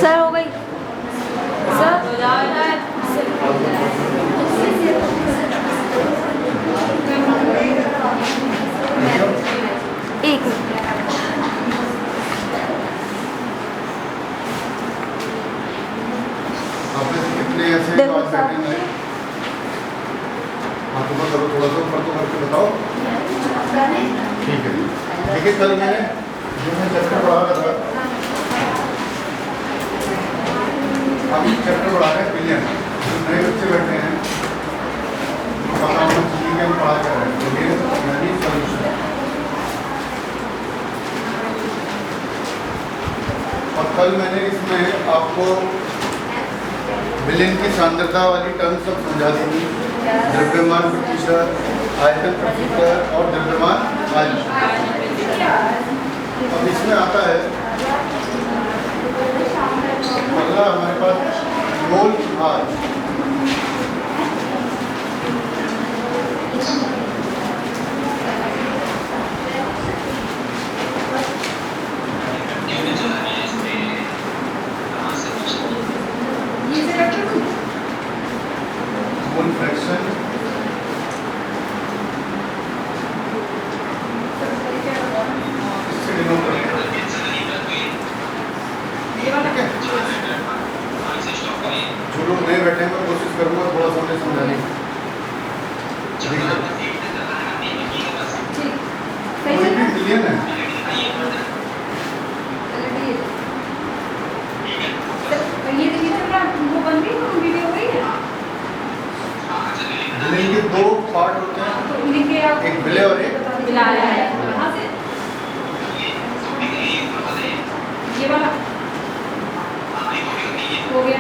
Sir हो गई sir एक कितने ऐसे देखो बैठे हैं? हाथों पर करो, थोड़ा सा ऊपर तो करके बताओ। ठीक है। देखिए कल मैंने जो मैं चैप्टर पढ़ा रहा था, अभी चैप्टर पढ़ा रहे हैं बिलियन। नए बच्चे बैठे हैं, पता होना चाहिए कि हम पढ़ा क्या रहे हैं। बिलियन यानी सॉल्यूशन। और कल मैंने इसमें आपको बिलियन की सांद्रता वाली टर्म सब समझा दी थी। द्रव्यमान प्रतिशत, आयतन प्रतिशत और द्रव्यमान आयतन। अब इसमें आता है अगला हमारे पास मोल भार। मोल फ्रैक्शन इससे डिनोट करते हैं। ठीक है। जो लोग नए बैठे हैं मैं कोशिश करूंगा थोड़ा सा उन्हें समझाने की। कोई भी बिलियन है, बिलियन के दो पार्ट होते हैं, एक विलय और एक ये वाला हो गया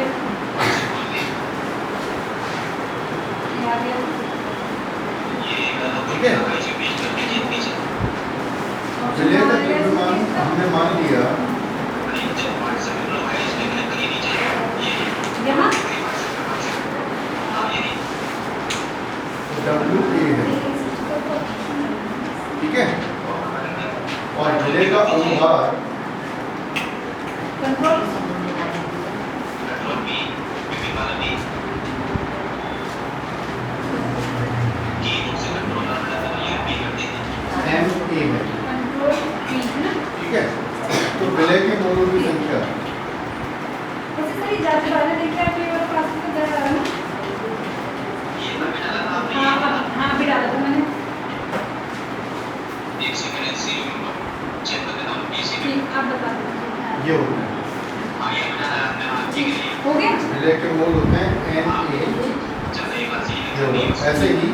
ठीक है। विलय का द्रव्यमान हमने मान लिया यहाँ WA है। ठीक है। और विलय का अनुभार कंट्रोल MA है। कंट्रोल पी ना ठीक है। तो विलय की मोलों की संख्या वैसे सर ये जाते वाले देखिए आप ये वाला पास में जा रहा है ना हाँ अभी डाला था मैंने ठीक आप बता दो ये होता है। हो गया विलय के मोल होते हैं NA। ऐसे ही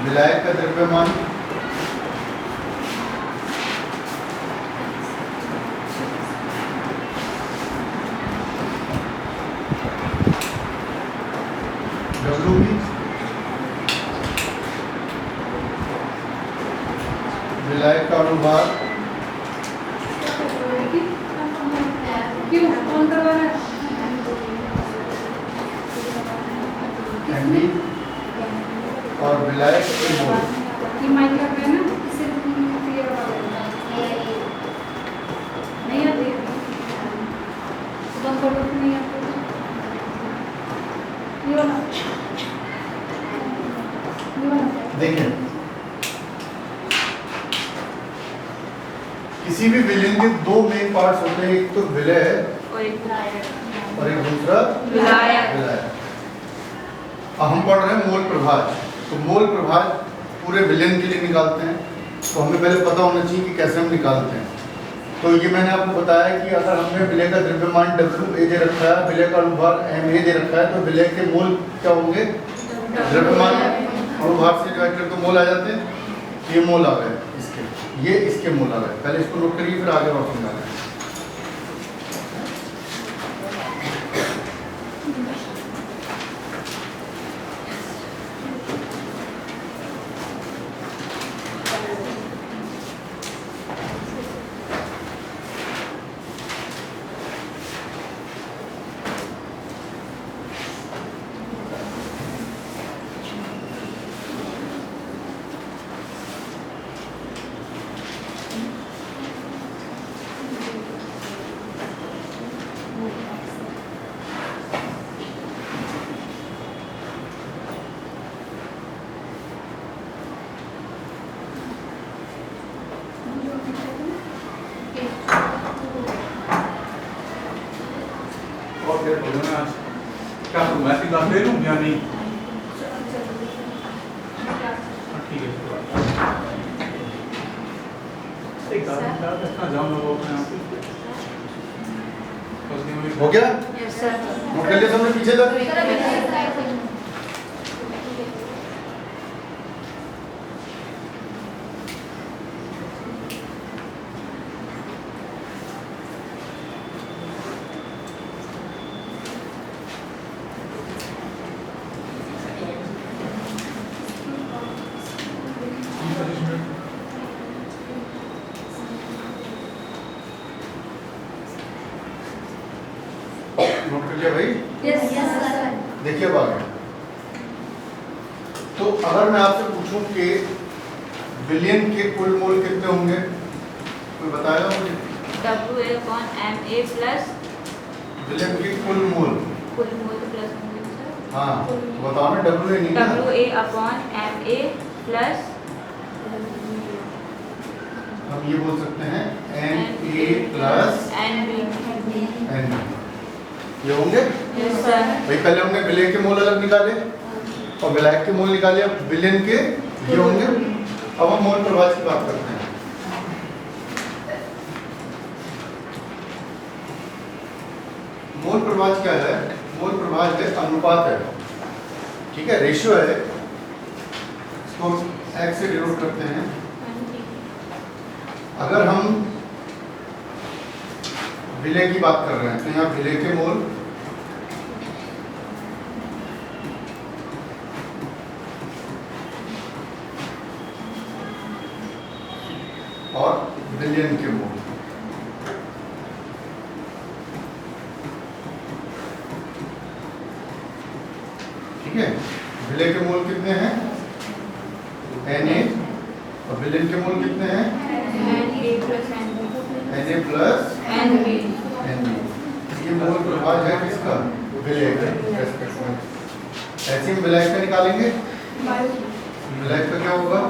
विलायक का द्रव्यमान WB, विलायक का अनुभार क्यों कौन करवा रहा है MB और विलायक के मोल। ये माइक लग रहा है ना इससे क्लियर हो रहा है नहीं आती है बंद कर दो नहीं आती ये वाला देखें, किसी भी विलयन के दो मेन पार्ट्स होते हैं, एक तो विलय है और एक दूसरा विलायक। विलायक। अब हम पढ़ रहे हैं मोल प्रभाज। तो मोल प्रभाज पूरे विलयन के लिए निकालते हैं, तो हमें पहले पता होना चाहिए कि कैसे हम निकालते हैं। तो ये मैंने आपको बताया कि अगर हमने विलय का द्रव्यमान WA दे रखा है, विलय का अनुभार MA दे रखा है, तो विलय के मोल क्या होंगे? द्रव्यमान अनुभार से डिवाइड करके मोल आ जाते हैं। ये मोल आ गए इसके, ये इसके मोल आ गए। पहले इसको नोट करिए, फिर आगे और समझा रहे हैं। बहुत लेट हो गया मैं आज। क्या करूँ, मैं क्लास ले लूँ या नहीं? ठीक है, एक कहाँ जाऊँ मैं वो अपने यहाँ पे। हो गया? Yes sir. नोट कर लिया सबने पीछे तक? नोट कर लिया भाई? Yes sir. देखिए अब आगे। तो अगर मैं आपसे पूछूं कि विलियन के कुल मोल कितने होंगे, कोई बताएगा मुझे? WA/MA प्लस विलियन के कुल मोल। कुल मोल प्लस होंगे सर। हाँ तो बताओ ना, डब्ल्यू नहीं ना? WA/MA प्लस हम ये बोल सकते हैं NA प्लस NB। NB, ये होंगे यस सर। भाई। पहले हमने विलियन के मोल अलग निकाले और विलायक के मोल निकाले, अब विलियन के ये होंगे। अब हम मोल प्रभाज की बात करते हैं। मोल प्रभाज क्या है? मोल प्रभाज है अनुपात है, ठीक है, रेशियो है। इसको x से डिनोट करते हैं। अगर हम विलय की बात कर रहे हैं तो यहाँ विलय के मोल और विलियन के मोल। ठीक है, विलय के मोल कितने हैं? Na, और विलियन के मोल कितने हैं? NA plus NB। Na plus NB। NB। ये मोल प्रभाज है किसका? विलय का रेस्पेक्ट में। ऐसे हम विलय का निकालेंगे। विलय का क्या होगा?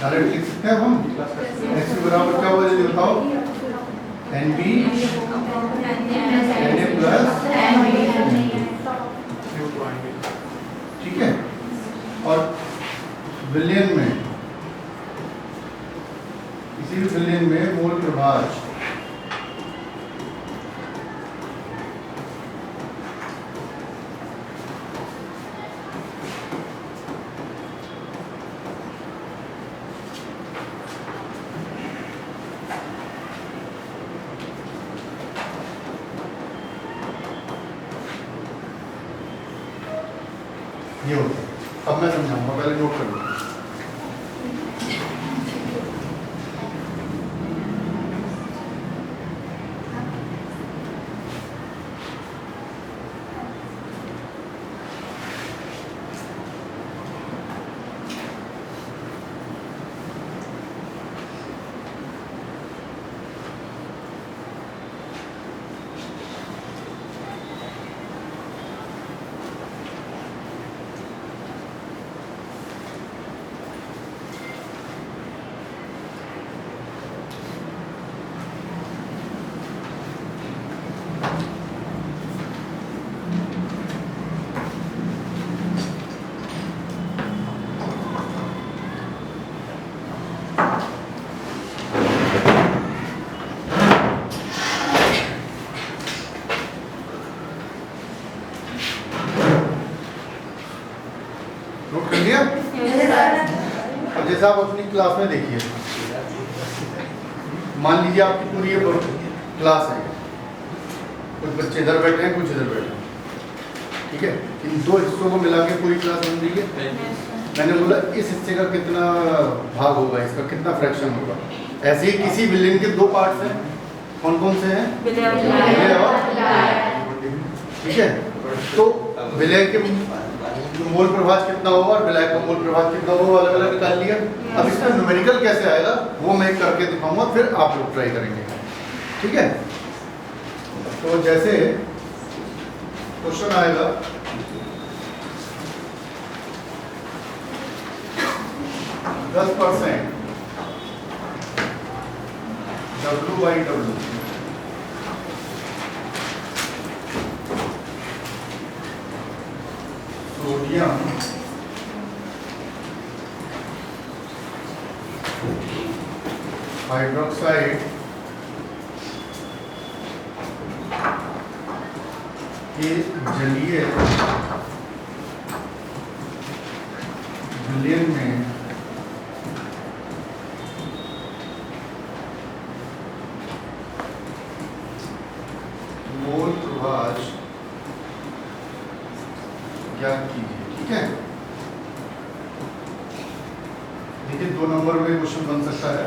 डायरेक्ट लिख सकते हैं हम। x के बराबर क्या होगा जल्दी बताओ? NB Na प्लस, ठीक है। और विलियन में, किसी भी विलियन में मोल प्रभाज ये होता है। अब मैं समझाऊंगा, पहले नोट कर लो। नोट कर लिया? अब जैसा आप अपनी क्लास में देखिए, मान लीजिए आपकी पूरी ये क्लास है, कुछ बच्चे इधर बैठे हैं, कुछ इधर बैठे हैं, ठीक है। इन दो हिस्सों को मिला के पूरी क्लास बन रही है। मैंने बोला इस हिस्से का कितना भाग होगा, इसका कितना फ्रैक्शन होगा। ऐसे ही किसी विलियन के दो पार्ट्स हैं, कौन कौन से हैं? विलय और, ठीक है। तो विलय के मोल प्रभाज कितना होगा और विलय का मोल प्रभाज कितना होगा, अलग अलग निकाल लिया। अब इसका न्यूमेरिकल कैसे आएगा वो मैं करके दिखाऊंगा, फिर आप लोग ट्राई करेंगे, ठीक है। तो जैसे क्वेश्चन आएगा, %, W/W सोडियम हाइड्रोक्साइड के जलीय विलयन में मोल प्रभाज ज्ञात कीजिए। ठीक है, देखिए 2 नंबर में क्वेश्चन बन सकता है,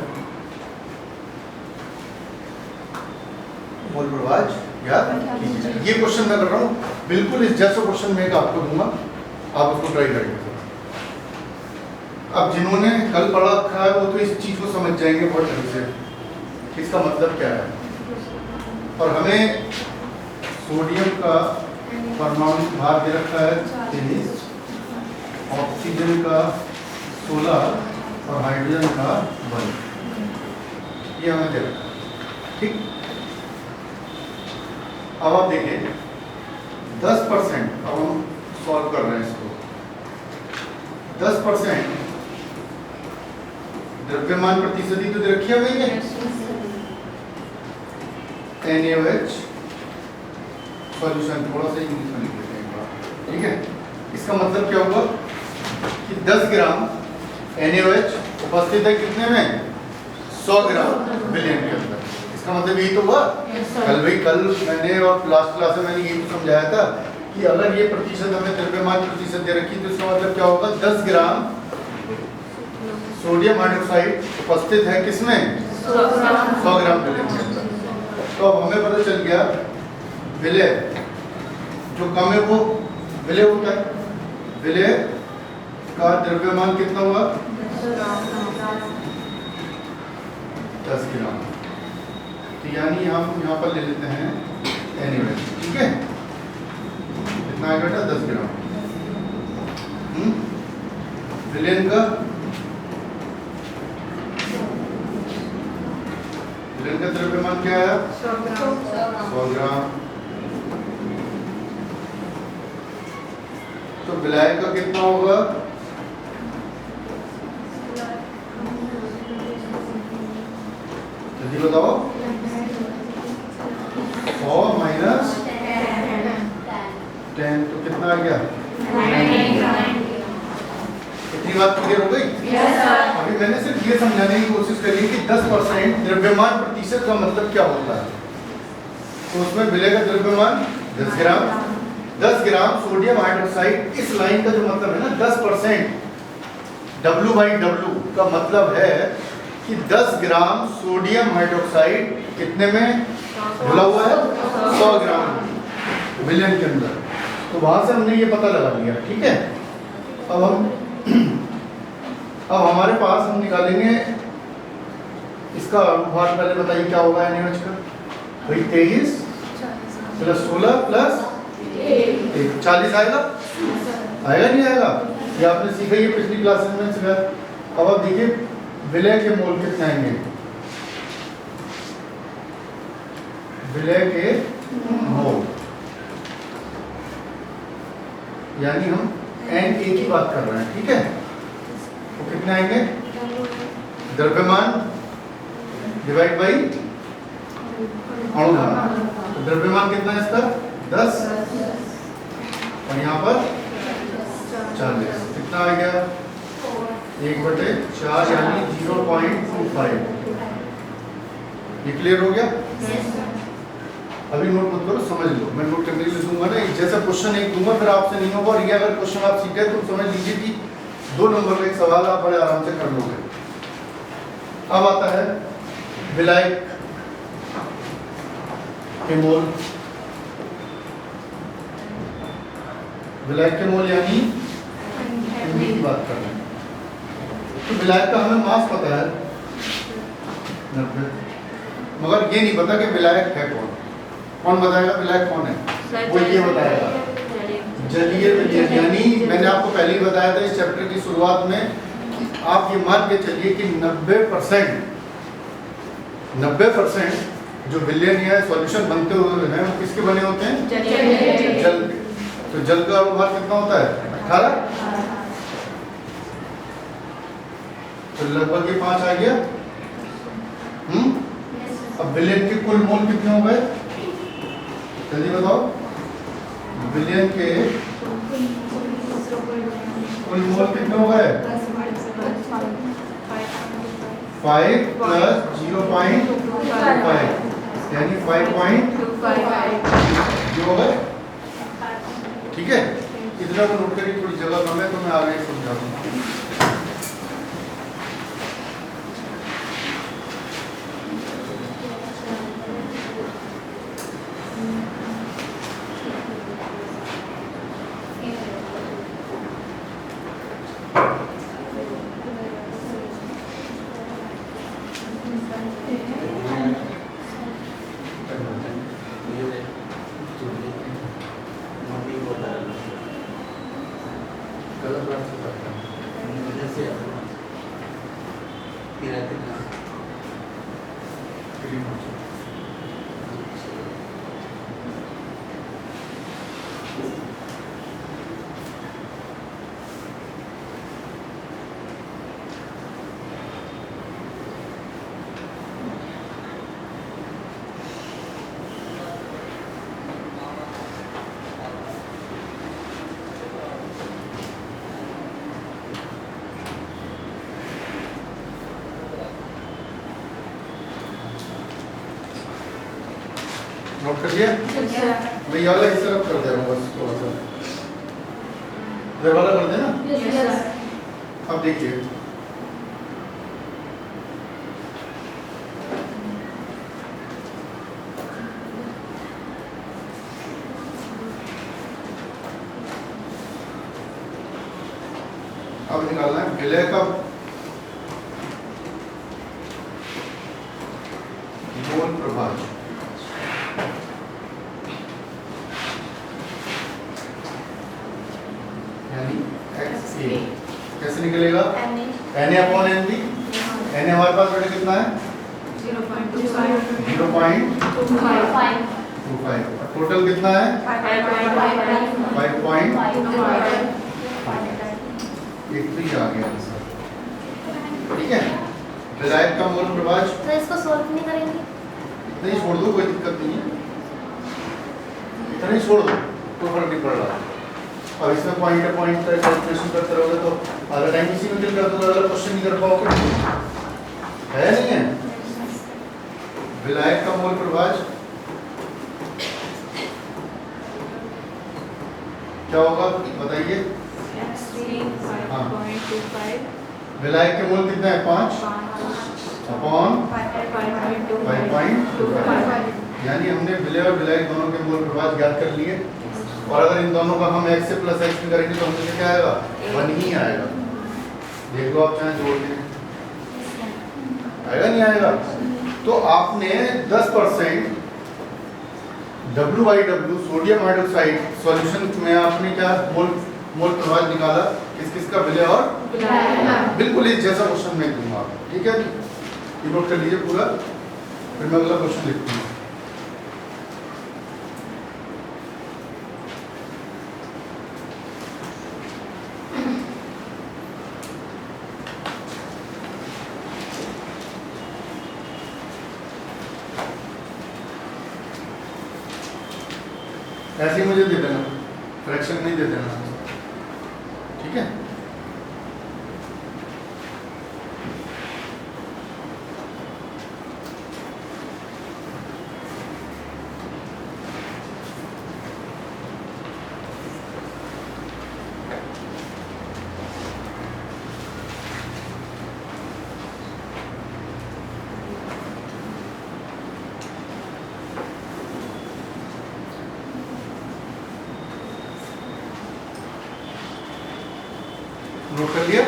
मोल प्रभाज ज्ञात कीजिए। ये क्वेश्चन मैं कर रहा हूँ, बिल्कुल इस जैसा क्वेश्चन मैं आपको दूंगा, आप उसको ट्राई करेंगे। अब जिन्होंने कल पढ़ा रखा है वो तो इस चीज को समझ जाएंगे बहुत ढंग से, इसका मतलब क्या है। और हमें सोडियम का परमाणु भार दे रखा है 23, ऑक्सीजन का 16 और हाइड्रोजन का 1, ये हमें दे रखा है। ठीक, अब आप देखिए 10%, अब हम सॉल्व कर रहे हैं इसको, 10% द्रव्यमान प्रतिशती तो दे रखी है भाई ने, NaOH सॉल्यूशन, थोड़ा सा इंग्लिश में लिख लेते हैं एक बार। ठीक है, इसका मतलब क्या होगा कि 10 ग्राम NaOH उपस्थित है कितने में, 100 ग्राम विलयन के अंदर। इसका मतलब यही तो हुआ। कल मैंने और लास्ट क्लास में मैंने यही तो समझाया था कि अगर ये प्रतिशत हमें द्रव्यमान प्रतिशत दे रखी तो इसका मतलब क्या होगा, 10 ग्राम सोडियम हाइड्रोक्साइड उपस्थित है किसमें, 100 ग्राम विलयन के अंदर। तो अब हमें पता चल गया विलय जो कम है वो विलय होता है, विलय का द्रव्यमान कितना हुआ, 10 ग्राम। तो यानी हम यहाँ पर ले लेते हैं NaOH। ठीक है, कितना आएगा बेटा, 10 ग्राम। विलयन का द्रव्यमान क्या है, 100 ग्राम। तो विलय का कितना होगा, जल्दी बताओ, 100 माइनस 10 तो कितना आ गया, इतनी बात क्लियर हो गई। अभी मैंने सिर्फ ये समझाने की कोशिश करी कि 10% द्रव्यमान प्रतिशत का मतलब क्या होता है। तो उसमें विलय का द्रव्यमान 10 ग्राम सोडियम हाइड्रोक्साइड, इस लाइन का जो मतलब है ना 10%, W/W का मतलब है कि 10 ग्राम सोडियम हाइड्रोक्साइड कितने में घुला हुआ है, 100 ग्राम विलयन के अंदर। तो वहां से हमने ये पता लगा लिया। ठीक है, अब हमारे पास हम निकालेंगे इसका अनुपात। पहले बताइए क्या होगा NaOH का, भाई 23 प्लस 16 प्लस 40 आएगा, आएगा नहीं आएगा, ये आपने सीखा, ये पिछली क्लासेस में सीखा। अब आप देखिए विलय के मोल कितने आएंगे, विलय के मोल, यानी हम Na की बात कर रहे हैं। ठीक है, वो कितने आएंगे, द्रव्यमान डिवाइड बाई अणुभार। तो द्रव्यमान कितना है इसका, 10 और यहाँ पर 40, कितना आ गया, 1/4 यानी 0.25। ये क्लियर हो गया। अभी नोट मत करो, समझ लो, मैं नोट करने के लिए दूंगा ना, जैसा क्वेश्चन एक दूंगा फिर आपसे नहीं होगा। और ये अगर क्वेश्चन आप सीखे तो समझ लीजिए कि 2 नंबर का एक सवाल आप बड़े आराम से कर लोगे। अब आता है विलय के मोल, विलय के मोल यानी की बात कर रहे हैं। तो विलय का हमें मास पता है 90, मगर ये नहीं पता कि विलायक है कौन। कौन बताएगा विलायक कौन है, वो ये बताएगा, जलीय विलयन। यानी मैंने आपको पहले ही बताया था इस चैप्टर की शुरुआत में कि आप ये मान के चलिए कि 90% जो विलयन या सॉल्यूशन बनते हुए हैं वो किसके बने होते हैं, जल के। तो जल का अनुपात कितना होता है, 18 तो लगभग ये 5 आ गया। अब बिलियन के कुल मोल कितने हो गए जल्दी बताओ। बिलियन के कुल मोल कितने हो गए 5 प्लस 0.25 यानी 5.25 हो गए। ठीक है, इतना को नोट करिए, थोड़ी जगह कम है तो मैं आगे समझा दूंगा। नोट कर लिया? मैं ये वाला हिस्सा रब कर दे रहा हूँ बस थोड़ा सा, ये वाला कर देना। अब देखिए अब निकालना है विलय का मोल प्रभाव। कैसे निकलेगा Na अपॉन NB। Na हमारे पास बेटा कितना है 0.25 टोटल कितना है 5.25 आ गया आंसर। ठीक है, विलायक का मोल प्रभाव तो इसको सॉल्व नहीं करेंगे, इतना ही छोड़ दो, कोई दिक्कत नहीं है, इतना ही छोड़ दो, कोई फर्क नहीं पड़ रहा। अब इसमें पॉइंट का कैलकुलेशन करते रहोगे तो अगर टाइम इसी में किल कर दो तो अगला क्वेश्चन नहीं कर पाओगे, है नहीं है। विलायक का मोल प्रभाव क्या होगा बताइए। विलायक के मोल कितना है 5 अपॉन 5.25 यानी हमने विलय और विलायक दोनों के मोल प्रभाव ज्ञात कर लिए। और अगर इन दोनों का हम x से प्लस x में करेंगे तो हमसे क्या आएगा 1 ही आएगा। देख लो आप चाहे जोड़ के आएगा नहीं आएगा। तो आपने 10% WiW सोडियम हाइड्रोक्साइड सॉल्यूशन में आपने क्या मोल प्रभाव निकाला किस किस का विलय और बिल्कुल इस जैसा क्वेश्चन मैं दूंगा। ठीक है, ये नोट कर लीजिए पूरा, फिर मैं अगला क्वेश्चन लिखता हूँ। ऐसे ही मुझे दे देना, फ्रैक्शन नहीं दे देना। ठीक है, नोट कर लिया।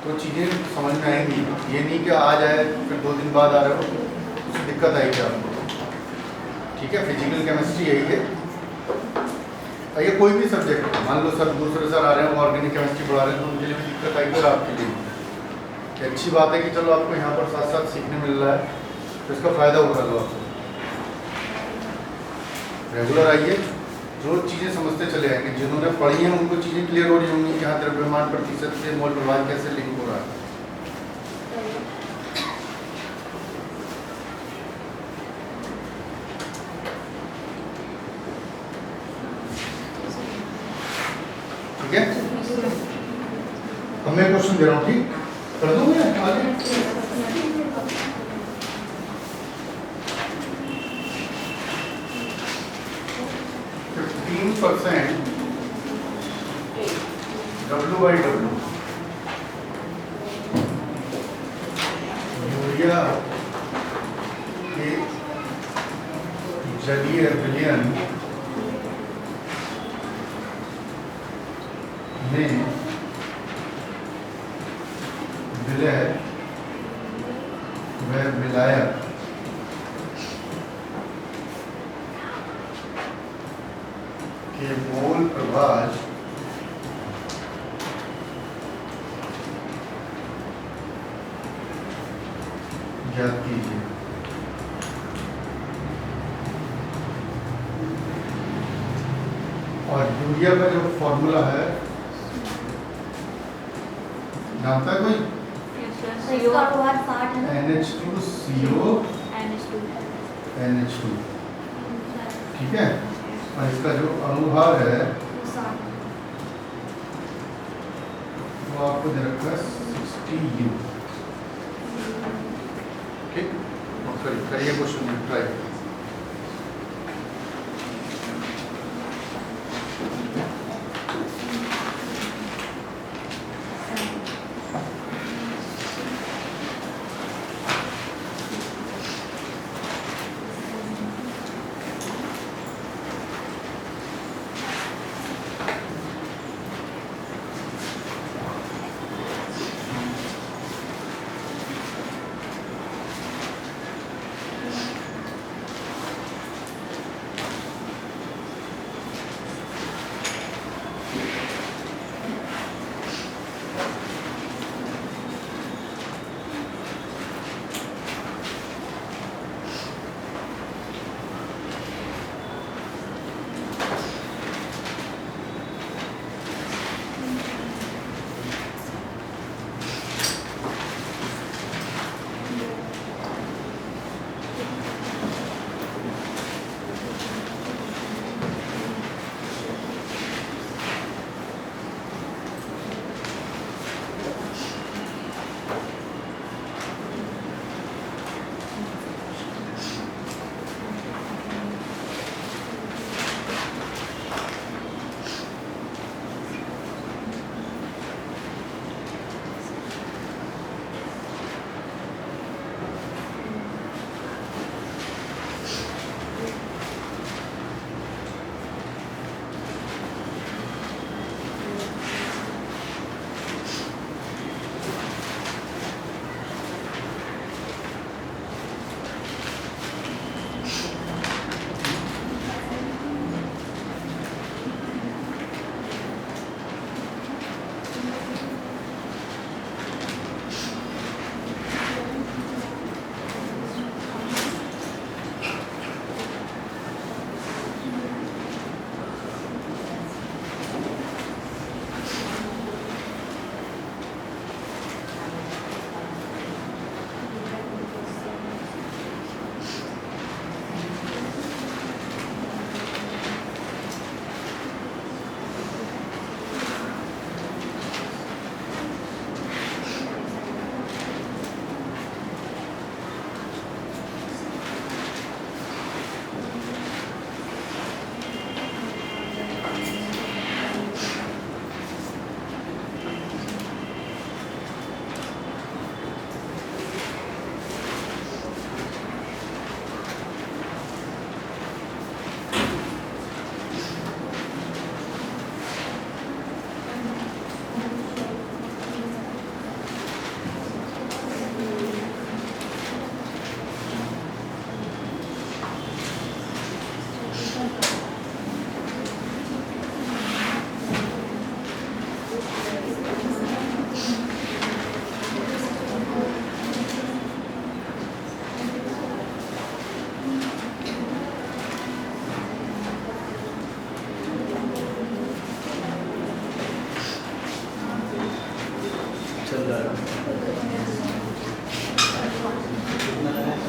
तो चीज़ें समझ में आएंगी। ये नहीं कि आज आए फिर 2 दिन बाद आ रहे हो, उससे दिक्कत आएगी आपको। ठीक है, फिजिकल केमिस्ट्री यही है। ये कोई भी सब्जेक्ट है, मान लो सर दूसरे सर आ रहे हैं ऑर्गेनिक केमिस्ट्री पढ़ा रहे हैं, तो उनके लिए भी दिक्कत आएगी और आपके लिए भी। अच्छी बात है कि चलो आपको यहाँ पर साथ साथ सीखने मिल रहा है, तो इसका फ़ायदा उठा लो आपको। रेगुलर आइए, जो चीज़ें समझते चले आएंगे। जिन्होंने पढ़ी हैं उनको चीज़ें क्लियर हो रही होंगी कि हाँ द्रव्यमान प्रतिशत से मोल प्रभाव कैसे लिंक हो रहा है। ठीक है, अब मैं क्वेश्चन दे रहा हूँ, ठीक कर दूँ मैं आगे। 15% W/W यूरिया के जलीय विलयन में विलय व विलायक के मोल प्रभाज ज्ञात कीजिए। और यूरिया का जो फॉर्मूला है जानता है कोई? इसका अनुवाद 60 है ना? NH2CO NH2, ठीक है। और इसका जो अनुभाग है वो आपको दे रखा है 60U, ठीक। करिए क्वेश्चन ट्राई।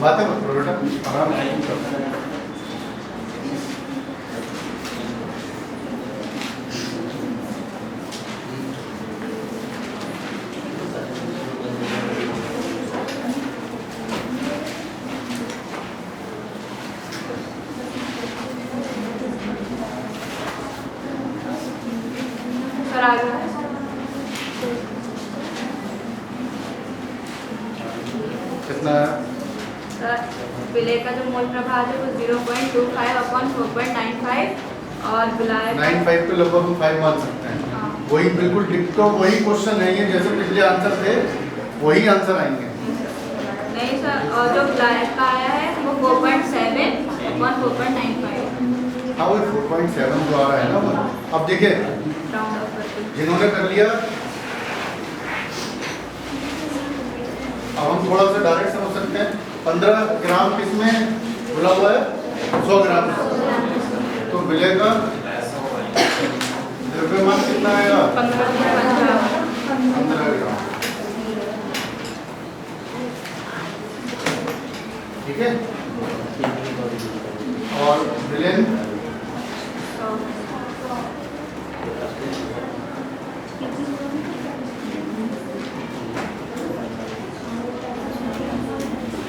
बातें मत करो बेटा, आराम से। सर आ गया कितना है? सर विलय का जो मोल प्रभाव है वो 0.25/4.95 और विलायक 95 तो लगभग हम 5 मान सकते हैं। हाँ। वही बिल्कुल डिक्टो वही क्वेश्चन है ये, जैसे पिछले आंसर थे वही आंसर आएंगे। नहीं सर, और जो विलायक का आया है वो 4.7/4.95 हाँ वही 4.7 जो आ रहा है ना वो। अब देखिए राउंड ऑफ करके। जिन्होंने कर लिया, अब हम थोड़ा सा डायरेक्ट समझ सकते हैं। 15 ग्राम किसमें घुला हुआ है? 100 ग्राम। तो विलय का द्रव्यमान कितना आएगा? 15 15 ग्राम। ठीक है। और विलेन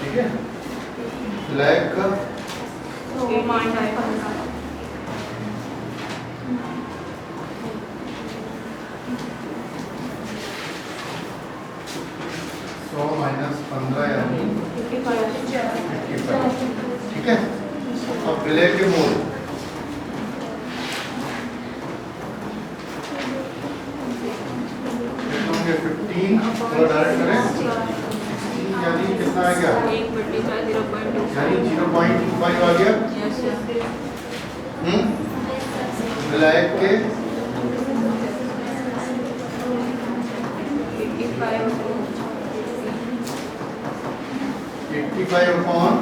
ठीक है। ब्लैक का 100 माइनस 15 यानी 55। ठीक है। अब विलय के मोल होंगे 15 थोड़ा डायरेक्ट करें, यानी कितना आ गया? यानी 0.25 आ गया। विलायक के 85/18,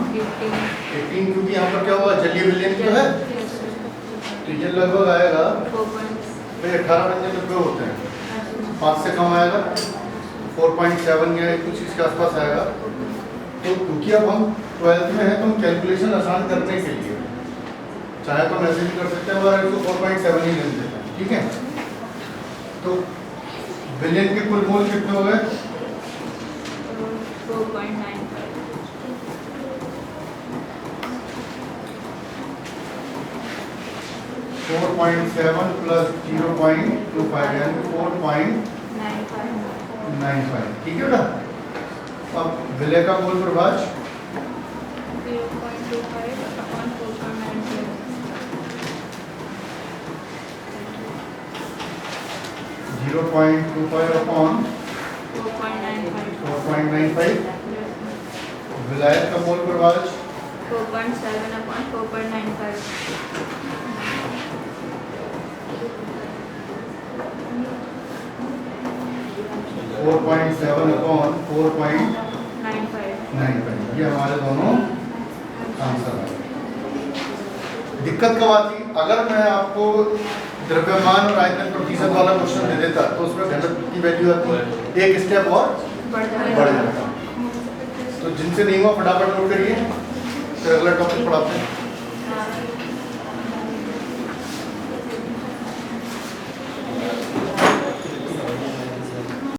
क्योंकि यहाँ पर क्या हुआ, जलीय विलयन तो है, तो ये लगभग आएगा भाई 18 व्यंजन नब्बे होते हैं, 5 से कम आएगा, 4.7 या कुछ इसके आसपास आएगा। तो क्योंकि अब हम 12th में हैं तो हम कैलकुलेशन आसान करने के लिए चाहे तो हम ऐसे भी कर सकते हैं, और इसको 4.7 ही ले देते हैं। ठीक है। तो विलयन के कुल मोल कितने हो गए? 4.7 प्लस 0.25 यानी 4.95। ठीक है बेटा। अब विलय का मोल प्रभाज 0.25/4.95। विलायक का मोल प्रभाज 4.7/4.95। ये हमारे दोनों आंसर है। दिक्कत कब आती? अगर मैं आपको द्रव्यमान और आयतन प्रतिशत वाला क्वेश्चन दे देता तो उसमें घनत्व की वैल्यू आती एक स्टेप और बढ़ जाता। तो जिनसे नहीं हुआ फटाफट नोट करिए, फिर अगला टॉपिक पढ़ाते हैं।